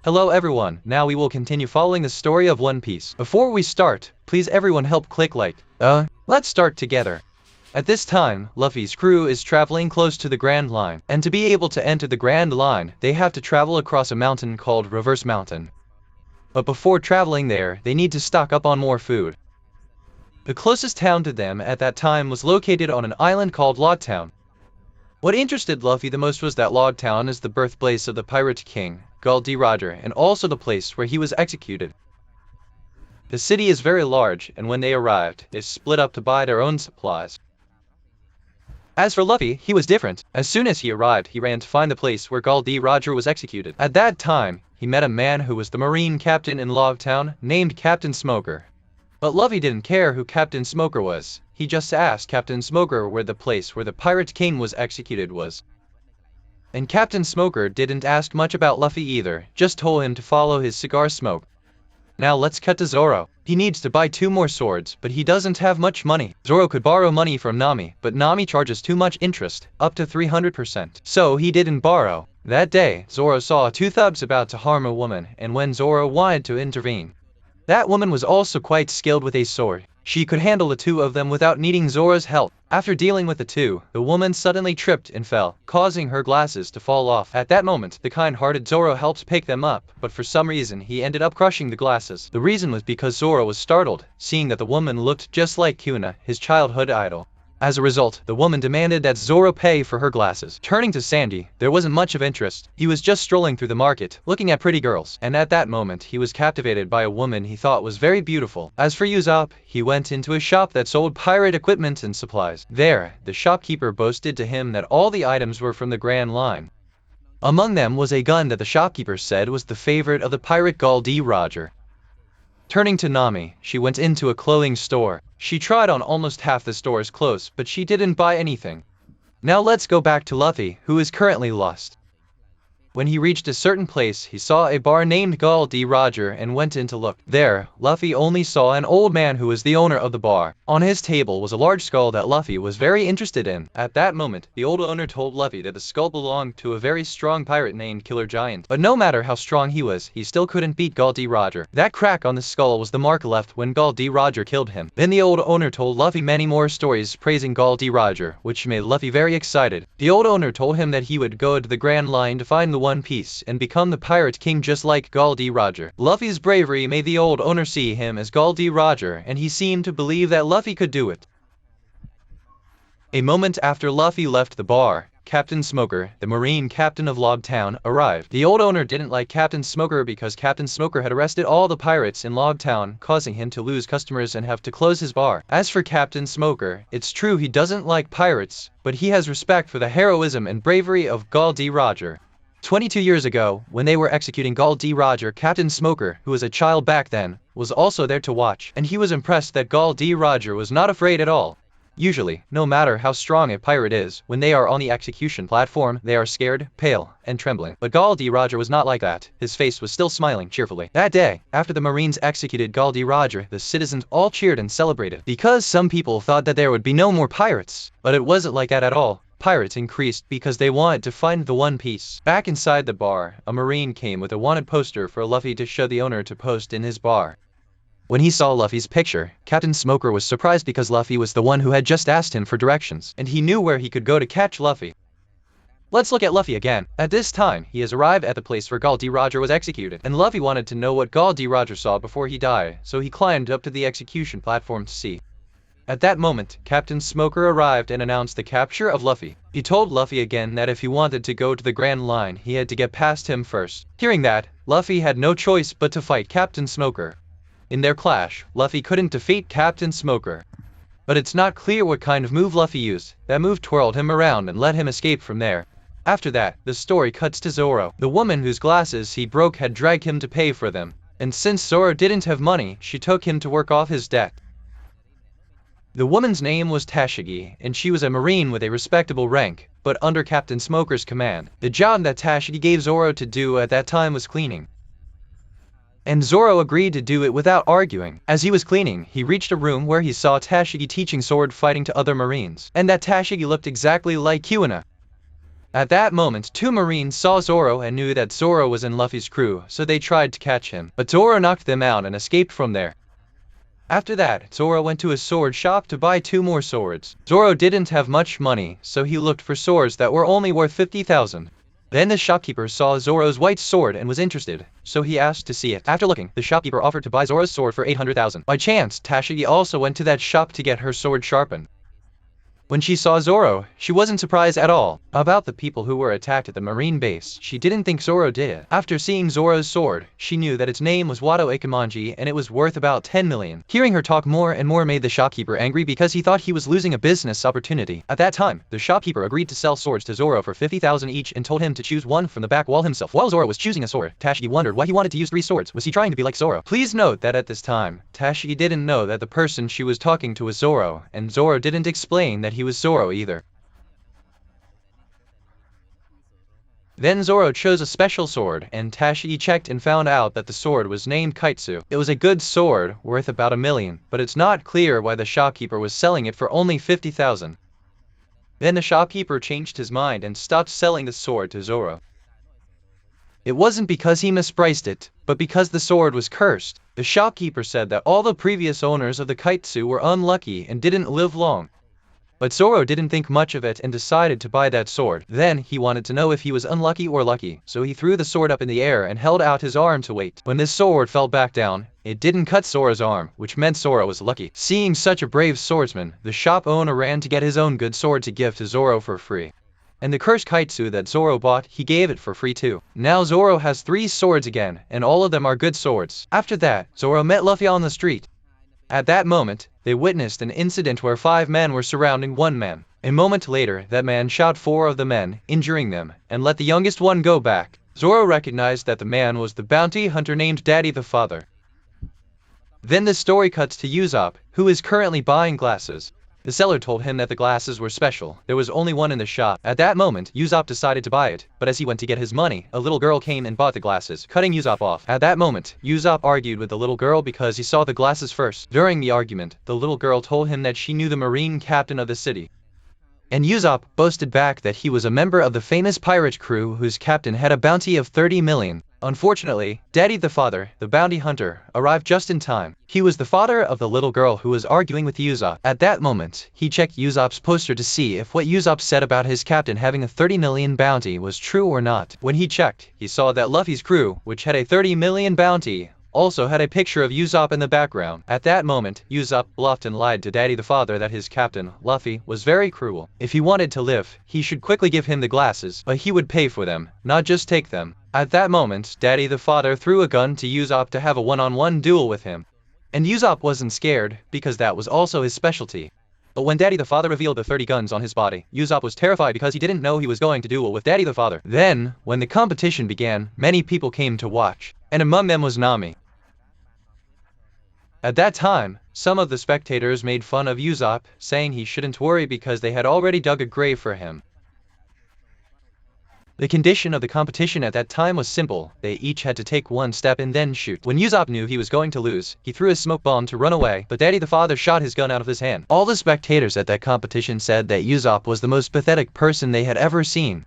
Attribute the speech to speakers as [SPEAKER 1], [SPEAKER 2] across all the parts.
[SPEAKER 1] Hello everyone, now we will continue following the story of One Piece. Before we start, please everyone help click like. Let's start together. At this time, Luffy's crew is traveling close to the Grand Line, and to be able to enter the Grand Line, they have to travel across a mountain called Reverse Mountain. But before traveling there, they need to stock up on more food. The closest town to them at that time was located on an island called Log Town. What interested Luffy the most was that Log Town is the birthplace of the Pirate King, Gul D. Roger, and also the place where he was executed. The city is very large, and when they arrived, they split up to buy their own supplies. As for Luffy, he was different. As soon as he arrived, he ran to find the place where Gul D. Roger was executed. At that time, he met a man who was the Marine captain in Log Town, named Captain Smoker. But Luffy didn't care who Captain Smoker was. He just asked Captain Smoker where the place where the Pirate King was executed was. And Captain Smoker didn't ask much about Luffy either, just told him to follow his cigar smoke. Now let's cut to Zoro. He needs to buy 2 more swords, but he doesn't have much money. Zoro could borrow money from Nami, but Nami charges too much interest, up to 300%. So he didn't borrow. That day, Zoro saw 2 thugs about to harm a woman, and when Zoro wanted to intervene, that woman was also quite skilled with a sword. She could handle the 2 of them without needing Zoro's help. After dealing with the 2, the woman suddenly tripped and fell, causing her glasses to fall off. At that moment, the kind-hearted Zoro helps pick them up, but for some reason he ended up crushing the glasses. The reason was because Zoro was startled, seeing that the woman looked just like Kuna, his childhood idol. As a result, the woman demanded that Zoro pay for her glasses. Turning to Sandy, there wasn't much of interest. He was just strolling through the market, looking at pretty girls, and at that moment he was captivated by a woman he thought was very beautiful. As for Usopp, he went into a shop that sold pirate equipment and supplies. There, the shopkeeper boasted to him that all the items were from the Grand Line. Among them was a gun that the shopkeeper said was the favorite of the pirate Gul D. Roger. Turning to Nami, she went into a clothing store. She tried on almost half the store's clothes, but she didn't buy anything. Now let's go back to Luffy, who is currently lost. When he reached a certain place, he saw a bar named Gul D. Roger and went in to look. There, Luffy only saw an old man who was the owner of the bar. On his table was a large skull that Luffy was very interested in. At that moment, the old owner told Luffy that the skull belonged to a very strong pirate named Killer Giant. But no matter how strong he was, he still couldn't beat Gul D. Roger. That crack on the skull was the mark left when Gul D. Roger killed him. Then the old owner told Luffy many more stories praising Gul D. Roger, which made Luffy very excited. The old owner told him that he would go to the Grand Line to find the One Piece and become the Pirate King just like Gul D. Roger. Luffy's bravery made the old owner see him as Gul D. Roger, and he seemed to believe that Luffy could do it. A moment after Luffy left the bar, Captain Smoker, the Marine captain of Log Town, arrived. The old owner didn't like Captain Smoker because Captain Smoker had arrested all the pirates in Log Town, causing him to lose customers and have to close his bar. As for Captain Smoker, it's true he doesn't like pirates, but he has respect for the heroism and bravery of Gul D. Roger. 22 years ago, when they were executing Gul D. Roger, Captain Smoker, who was a child back then, was also there to watch, and he was impressed that Gul D. Roger was not afraid at all. Usually, no matter how strong a pirate is, when they are on the execution platform, they are scared, pale, and trembling. But Gul D. Roger was not like that. His face was still smiling cheerfully. That day, after the Marines executed Gul D. Roger, the citizens all cheered and celebrated, because some people thought that there would be no more pirates. But it wasn't like that at all. Pirates increased because they wanted to find the One Piece. Back inside the bar, a Marine came with a wanted poster for Luffy to show the owner to post in his bar. When he saw Luffy's picture, Captain Smoker was surprised because Luffy was the one who had just asked him for directions, and he knew where he could go to catch Luffy. Let's look at Luffy again. At this time, he has arrived at the place where Gul D. Roger was executed, and Luffy wanted to know what Gul D. Roger saw before he died, so he climbed up to the execution platform to see. At that moment, Captain Smoker arrived and announced the capture of Luffy. He told Luffy again that if he wanted to go to the Grand Line, he had to get past him first. Hearing that, Luffy had no choice but to fight Captain Smoker. In their clash, Luffy couldn't defeat Captain Smoker. But it's not clear what kind of move Luffy used. That move twirled him around and let him escape from there. After that, the story cuts to Zoro. The woman whose glasses he broke had dragged him to pay for them. And since Zoro didn't have money, she took him to work off his debt. The woman's name was Tashigi, and she was a Marine with a respectable rank, but under Captain Smoker's command. The job that Tashigi gave Zoro to do at that time was cleaning. And Zoro agreed to do it without arguing. As he was cleaning, he reached a room where he saw Tashigi teaching sword fighting to other Marines, and that Tashigi looked exactly like Kuna. At that moment, two Marines saw Zoro and knew that Zoro was in Luffy's crew, so they tried to catch him. But Zoro knocked them out and escaped from there. After that, Zoro went to a sword shop to buy 2 more swords. Zoro didn't have much money, so he looked for swords that were only worth 50,000. Then the shopkeeper saw Zoro's white sword and was interested, so he asked to see it. After looking, the shopkeeper offered to buy Zoro's sword for 800,000. By chance, Tashigi also went to that shop to get her sword sharpened. When she saw Zoro, she wasn't surprised at all about the people who were attacked at the marine base. She didn't think Zoro did it. After seeing Zoro's sword, she knew that its name was Wado Ikemanji and it was worth about 10 million. Hearing her talk more and more made the shopkeeper angry because he thought he was losing a business opportunity. At that time, the shopkeeper agreed to sell swords to Zoro for 50,000 each and told him to choose one from the back wall himself. While Zoro was choosing a sword, Tashigi wondered why he wanted to use 3 swords. Was he trying to be like Zoro? Please note that at this time, Tashigi didn't know that the person she was talking to was Zoro, and Zoro didn't explain that he was Zoro either. Then Zoro chose a special sword, and Tashigi checked and found out that the sword was named Kaitsu. It was a good sword, worth about 1 million, but it's not clear why the shopkeeper was selling it for only 50,000. Then the shopkeeper changed his mind and stopped selling the sword to Zoro. It wasn't because he mispriced it, but because the sword was cursed. The shopkeeper said that all the previous owners of the Kaitsu were unlucky and didn't live long. But Zoro didn't think much of it and decided to buy that sword. Then, he wanted to know if he was unlucky or lucky, so he threw the sword up in the air and held out his arm to wait. When this sword fell back down, it didn't cut Zoro's arm, which meant Zoro was lucky. Seeing such a brave swordsman, the shop owner ran to get his own good sword to give to Zoro for free. And the cursed Kaitsu that Zoro bought, he gave it for free too. Now Zoro has 3 swords again, and all of them are good swords. After that, Zoro met Luffy on the street. At that moment, they witnessed an incident where 5 men were surrounding 1 man. A moment later, that man shot 4 of the men, injuring them, and let the youngest one go back. Zoro recognized that the man was the bounty hunter named Daddy the Father. Then the story cuts to Usopp, who is currently buying glasses. The seller told him that the glasses were special. There was only one in the shop. At that moment, Usopp decided to buy it, but as he went to get his money, a little girl came and bought the glasses, cutting Usopp off. At that moment, Usopp argued with the little girl because he saw the glasses first. During the argument, the little girl told him that she knew the marine captain of the city. And Usopp boasted back that he was a member of the famous pirate crew whose captain had a bounty of 30 million. Unfortunately, Daddy the Father, the bounty hunter, arrived just in time. He was the father of the little girl who was arguing with Usopp. At that moment, he checked Usopp's poster to see if what Usopp said about his captain having a 30 million bounty was true or not. When he checked, he saw that Luffy's crew, which had a 30 million bounty, also had a picture of Usopp in the background. At that moment, Usopp bluffed and lied to Daddy the Father that his captain, Luffy, was very cruel. If he wanted to live, he should quickly give him the glasses, but he would pay for them, not just take them. At that moment, Daddy the Father threw a gun to Usopp to have a one-on-one duel with him. And Usopp wasn't scared, because that was also his specialty. But when Daddy the Father revealed the 30 guns on his body, Usopp was terrified because he didn't know he was going to duel with Daddy the Father. Then, when the competition began, many people came to watch, and among them was Nami. At that time, some of the spectators made fun of Usopp, saying he shouldn't worry because they had already dug a grave for him. The condition of the competition at that time was simple. They each had to take 1 step and then shoot. When Usopp knew he was going to lose, he threw a smoke bomb to run away, but Daddy the Father shot his gun out of his hand. All the spectators at that competition said that Usopp was the most pathetic person they had ever seen.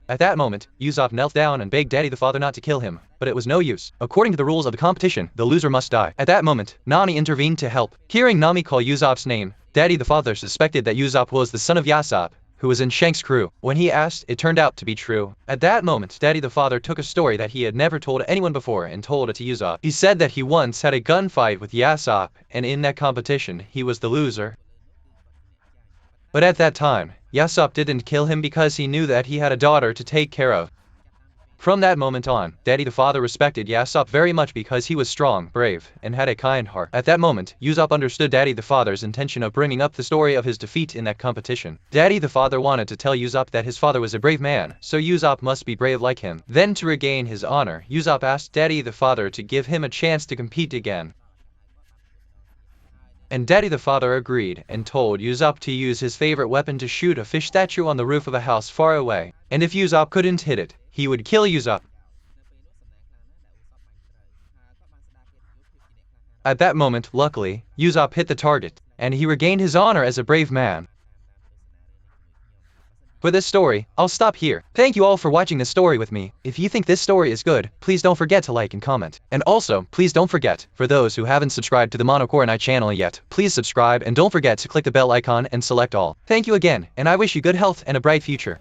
[SPEAKER 1] At that moment, Usopp knelt down and begged Daddy the Father not to kill him, but it was no use. According to the rules of the competition, the loser must die. At that moment, Nami intervened to help. Hearing Nami call Usopp's name, Daddy the Father suspected that Usopp was the son of Yasopp, who was in Shank's crew. When he asked, it turned out to be true. At that moment, Daddy the Father took a story that he had never told anyone before and told it to Usopp. He said that he once had a gunfight with Yasopp, and in that competition, he was the loser. But at that time, Yasopp didn't kill him because he knew that he had a daughter to take care of. From that moment on, Daddy the Father respected Yasopp very much because he was strong, brave, and had a kind heart. At that moment, Usopp understood Daddy the Father's intention of bringing up the story of his defeat in that competition. Daddy the Father wanted to tell Usopp that his father was a brave man, so Usopp must be brave like him. Then to regain his honor, Usopp asked Daddy the Father to give him a chance to compete again. And Daddy the Father agreed, and told Usopp to use his favorite weapon to shoot a fish statue on the roof of a house far away. And if Usopp couldn't hit it, he would kill Usopp. At that moment, luckily, Usopp hit the target, and he regained his honor as a brave man. For this story, I'll stop here. Thank you all for watching this story with me. If you think this story is good, please don't forget to like and comment. And also, please don't forget, for those who haven't subscribed to the Monocoronai channel yet, please subscribe and don't forget to click the bell icon and select all. Thank you again, and I wish you good health and a bright future.